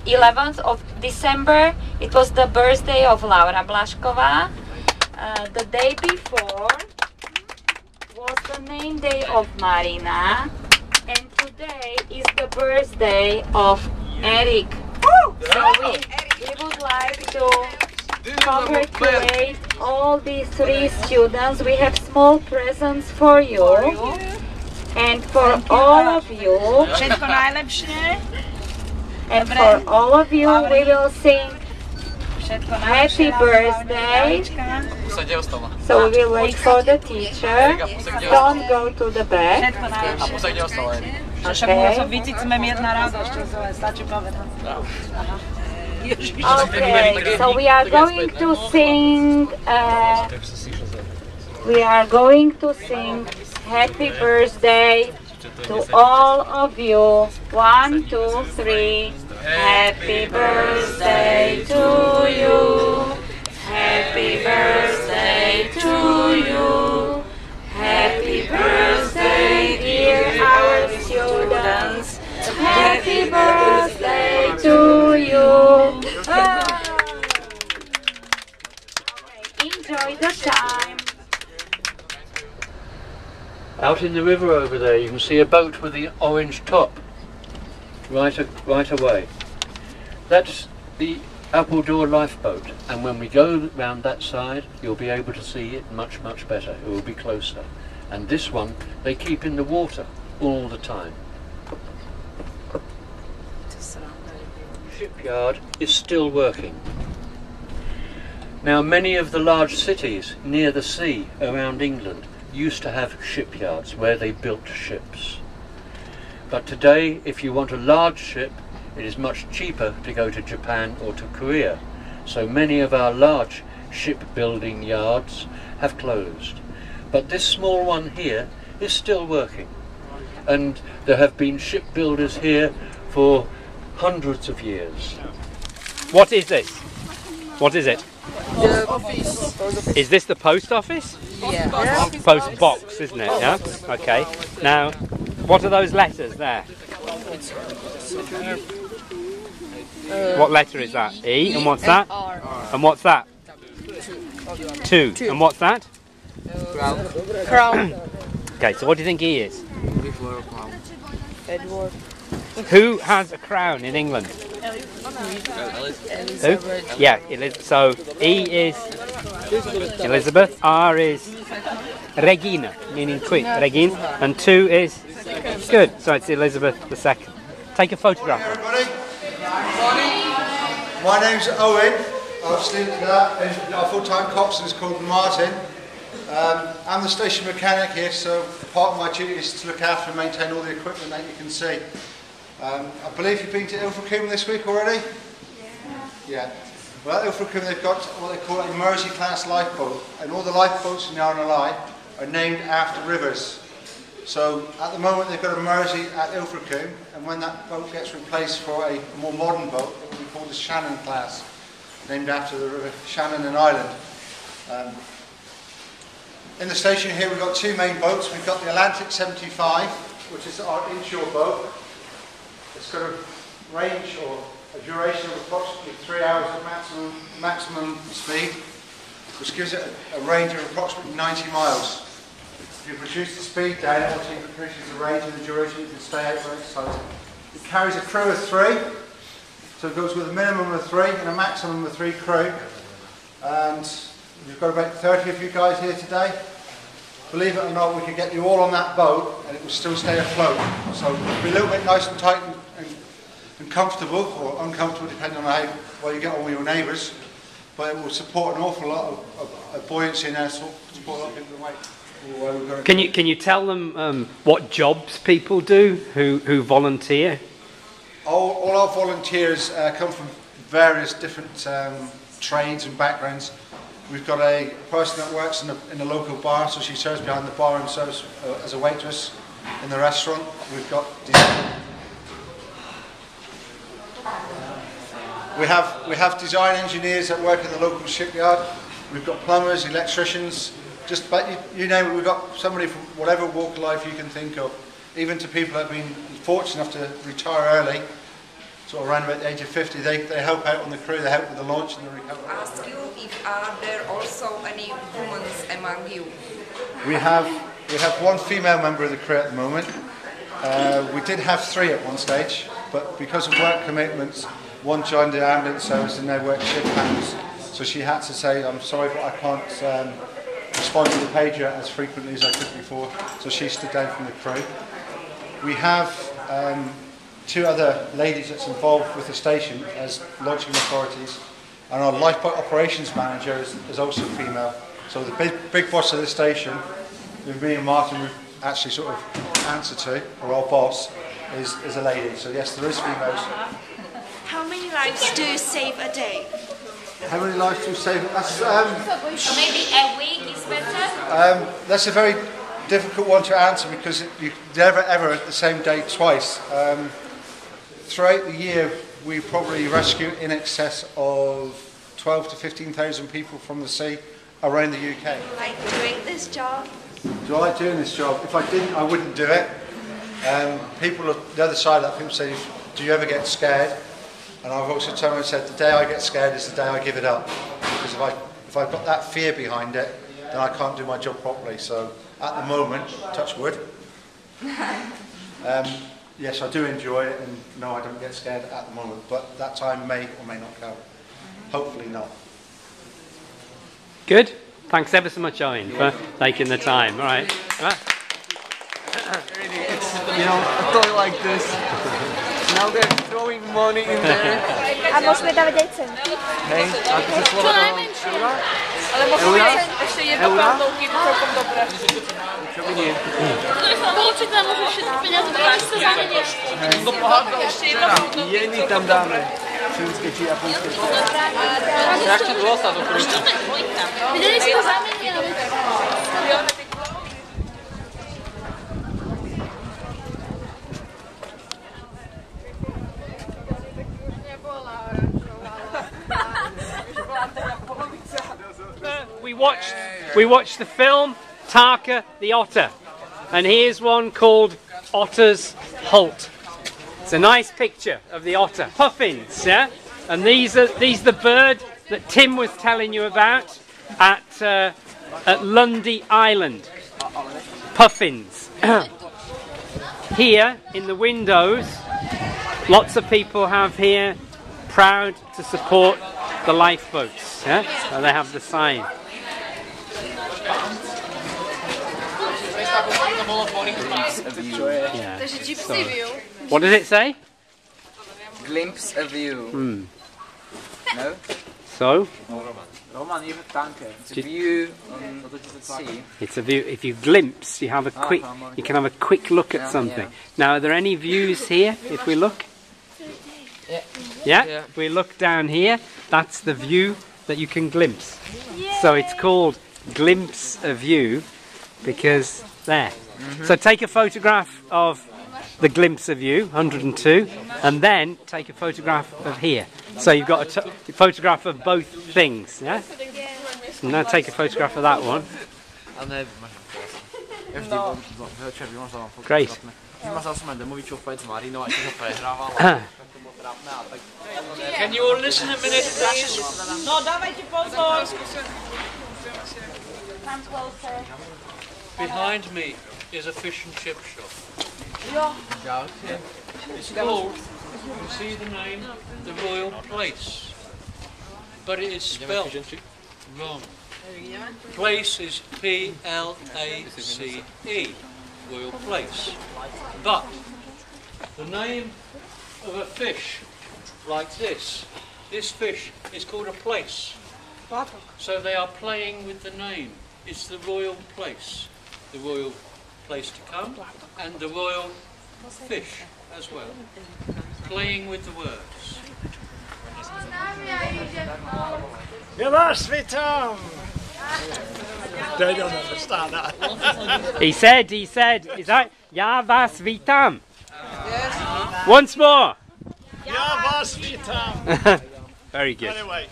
11th of December. It was the birthday of Laura Blašková. The day before was the name day of Marina, and today is the birthday of Eric. So we would like to congratulate all these 3 students. We have small presents for you, and for all of you. And for all of you, we will sing Happy Birthday. So we will wait for the teacher. Don't go to the back. Okay, so we are going to sing. Happy Birthday to all of you. 1, 2, 3. Happy birthday to you. Happy birthday to you. Happy birthday, dear our students. Happy birthday to you. Enjoy the time. Out in the river over there, you can see a boat with the orange top, right away. That's the Appledore lifeboat, and when we go round that side, you'll be able to see it much better. It will be closer. And this one, they keep in the water all the time. Shipyard is still working. Now, many of the large cities near the sea around England used to have shipyards where they built ships. But today, if you want a large ship, it is much cheaper to go to Japan or to Korea. So many of our large shipbuilding yards have closed. But this small one here is still working. And there have been shipbuilders here for hundreds of years. What is this? What is it? The office. Is this the post office? Yeah. Post box, isn't it? Yeah? Okay. Now, what are those letters there? What letter is that? E, and what's that? And what's that? 2. And what's that? Crown. Okay, so what do you think E is? Edward. Who has a crown in England? Who? Yeah, so E is Elizabeth, R is Regina, meaning queen, Regine, and 2 is good, so it's Elizabeth II. Take a photograph. Hey everybody, my name's Owen. Obviously, our full-time coxswain is called Martin. I'm the station mechanic here, so part of my duty is to look after and maintain all the equipment that you can see. I believe you've been to Ilfracombe this week already? Yeah. Well, at Ilfracombe they've got what they call a Mersey-class lifeboat, and all the lifeboats in the Isle of Lie are named after rivers. So at the moment they've got a Mersey at Ilfracombe, and when that boat gets replaced for a more modern boat, it will be called the Shannon class, named after the river Shannon in Ireland. In the station here we've got 2 main boats. We've got the Atlantic 75, which is our inshore boat. It's got a range or a duration of approximately 3 hours of maximum speed, which gives it a range of approximately 90 miles. If you reduce the speed down, it also increases the range and the duration you can stay out for exercise. It carries a crew of 3, so it goes with a minimum of 3 and a maximum of 3 crew. And we've got about 30 of you guys here today. Believe it or not, we could get you all on that boat and it will still stay afloat. So it'll be a little bit nice and tight and comfortable, or uncomfortable depending on how well you get on with your neighbours. But it will support an awful lot of buoyancy and support a lot of people weight. Can you tell them what jobs people do who volunteer? All our volunteers come from various different trades and backgrounds. We've got a person that works in the local bar, so she serves behind the bar and serves as a waitress in the restaurant. We've got we have design engineers that work in the local shipyard. We've got plumbers, electricians, just about you name it. We've got somebody from whatever walk of life you can think of, even to people that have been fortunate enough to retire early. sort of around about the age of 50. They help out on the crew, they help with the launch and the recovery. Ask you if are there also any women among you? We have one female member of the crew at the moment. We did have 3 at one stage, but because of work commitments, one joined the ambulance service and they work shift hands. So she had to say, I'm sorry, but I can't respond to the pager as frequently as I could before. So she stood down from the crew. We have 2 other ladies that's involved with the station as launching authorities, and our lifeboat operations manager is also female. So the big boss of the station, with me and Martin, we actually sort of answer to, or our boss, is a lady. So yes, there is females. How many lives do you save a day? How many lives do you save? That's, Maybe a week is better? that's a very difficult one to answer because you never ever at the same day twice. Throughout the year, we probably rescue in excess of 12 to 15,000 people from the sea around the UK. Like doing this job? Do I like doing this job? If I didn't, I wouldn't do it. People on the other side of that, people say, do you ever get scared? And I've also told them, I said, the day I get scared is the day I give it up. Because if I've got that fear behind it, then I can't do my job properly. So at the moment, touch wood. Yes, I do enjoy it, and no, I don't get scared at the moment, but that time may or may not come. Hopefully not. Good. Thanks ever so much, Owen, for taking the time. All right. It's, a toy like this. Now they're throwing money in there. A můžeme tam vidět cenky? Hej, a to se slovo eura? Ale možná ještě jedno pátouky, to celkom dobré. Čo vidím? Určitě můžu šetřit peněz, protože se záměníš. No pohádka, jeny tam dáme. Čínské či japonské. Jak to bylo sa to prúča? Viděli jsme záměnili. We watched the film Tarka the Otter, and here's one called Otter's Holt. It's a nice picture of the otter. Puffins, yeah? And these are the bird that Tim was telling you about at Lundy Island. Puffins. Here in the windows, lots of people have here, proud to support the lifeboats. Yeah? So they have the sign. Yeah. So, what does it say? Glimpse of view. No? So? It's a view on the sea. It's a view. If you glimpse, you have a quick. You can have a quick look at something. Now, are there any views here? If we look. Yeah. If we look down here, that's the view that you can glimpse. So it's called glimpse of view because there. So take a photograph of the glimpse of view, 102, and then take a photograph of here. So you've got a photograph of both things, yeah? So now take a photograph of that one. Great. Can you all listen a minute, please? No, dávajte pozor. Behind me is a fish and chip shop. It's called, you can see the name, the Royal Place. But it is spelled wrong. Place is P-L-A-C-E, Royal Place. But the name of a fish like this fish is called a place. So they are playing with the name. It's the Royal Place. The Royal Place to come and the Royal Fish as well. Playing with the words. Ja vás vítám! They don't understand that. He said, is that Já vás vítám? Once more. Ja vás vítám! Very good. Anyway,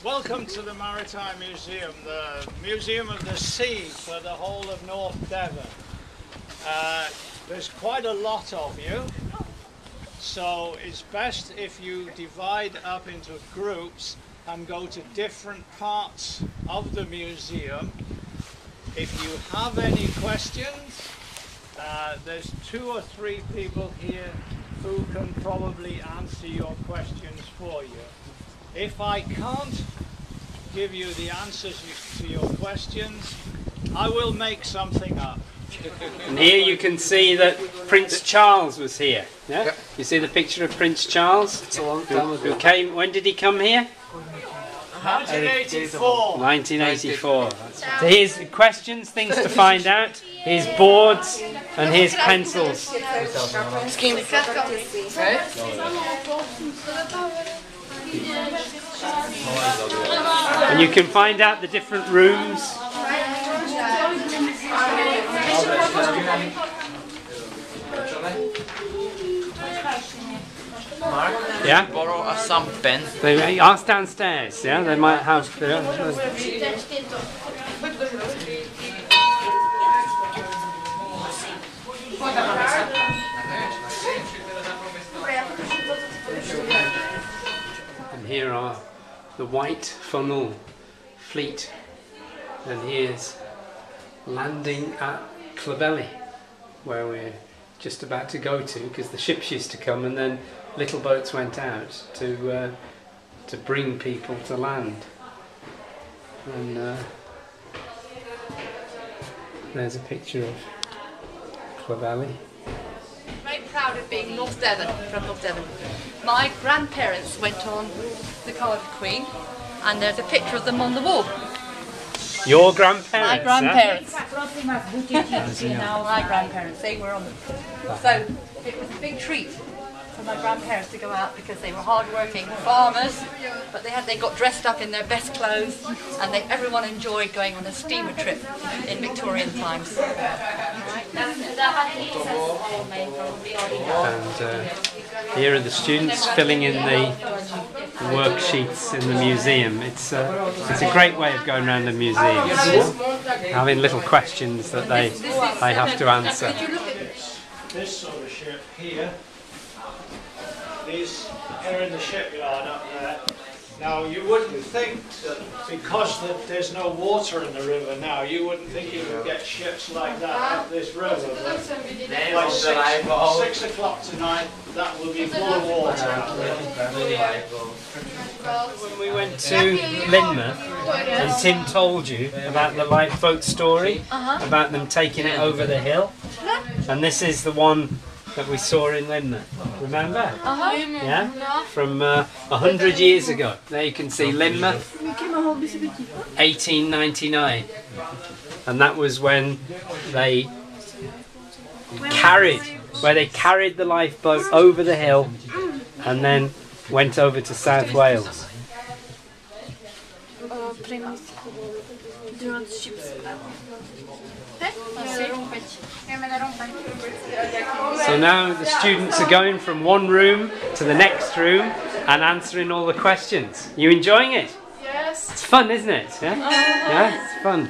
welcome to the Maritime Museum, the Museum of the Sea for the whole of North Devon. There's quite a lot of you. So it's best if you divide up into groups and go to different parts of the museum. If you have any questions, there's 2 or 3 people here who can probably answer your questions for you. If I can't give you the answers to your questions, I will make something up. And here you can see that Prince Charles was here. Yeah? Yep. You see the picture of Prince Charles? It's a long time Who ago. came? When did he come here? 1984. 1984. So here's questions, things to find out. Here's boards and here's pencils. And you can find out the different rooms. Yeah? Borrow some pen. They ask downstairs, yeah? They might have... And here are the White Funnel Fleet. And here's landing at Clovelly, where we're just about to go to, because the ships used to come and then little boats went out to bring people to land. And there's a picture of Clovelly. Very proud of being North Devon, from North Devon. My grandparents went on the Cardiff Queen, and there's a picture of them on the wall. Your grandparents? My grandparents. Huh? My grandparents, they were on the... So it was a big treat for my grandparents to go out because they were hard-working farmers, but they got dressed up in their best clothes, and everyone enjoyed going on a steamer trip in Victorian times. And here are the students filling in the worksheets in the museum. It's a great way of going around the museum, having little questions that they have to answer. This sort of ship here, these are in the shipyard up there. Now you wouldn't think that because there's no water in the river now, you wouldn't think you could get ships like that up this river. But like 6 o'clock tonight, that will be full of water out there. When we went to Lynmouth, and Tim told you about the lifeboat story, about them taking it over the hill, and this is the one that we saw in Lynmouth. Remember? Yeah? From 100 years ago. There you can see Lynmouth, 1899. And that was when they carried the lifeboat over the hill and then went over to South Wales. So now the students are going from one room to the next room and answering all the questions. You enjoying it? Yes. It's fun, isn't it? Yeah? Yeah, it's fun.